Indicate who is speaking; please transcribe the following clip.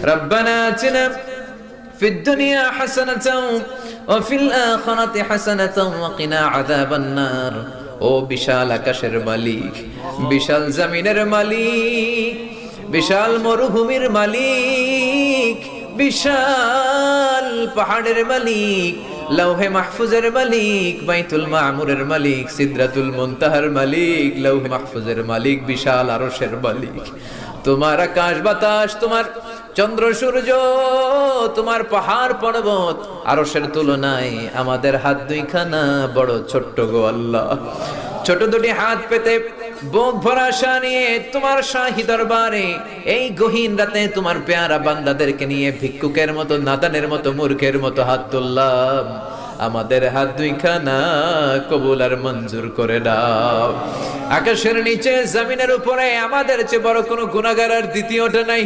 Speaker 1: রব্বানা আতিনা ফিদ দুনিয়া হাসানাতাও ওয়া ফিল আখিরাতি হাসানাতাও ওয়া কিনা আযাবান নার। ও বিশাল আকাশের মালিক, বিশাল জমিনের মালিক, বিশাল মরুভূমির মালিক, বিশাল পাহাড়ের মালিক, লৌহে মাহফুজের মালিক, বাইতুল মামুরের মালিক, সিদরাতুল মুনতাহার মালিক, লৌহে মাহফুজের মালিক, বিশাল আরশের মালিক। তোমার আকাশ বাতাস, তোমার চন্দ্র সূর্য, তোমার পাহাড় পর্বত আরশের তুলনায় আমাদের হাত দুইখানা বড় ছোট্ট গো আল্লাহ। ছোট দুটি হাত পেতে বুক ভরা আশা নিয়ে তোমার শাহী দরবারে এই গহীন রাতে তোমার পেয়ারা বান্দাদেরকে নিয়ে ভিক্ষুকের মতো, নাদানের মতো, মূর্খের মতো হাত তুললাম। আমাদের হাত দুইখানা কবুল আর মঞ্জুর করে দাও। আকাশের নিচে জমিনের উপরে আমাদের চেয়ে বড় কোনো গুনাহগার আর দ্বিতীয়টা নাই।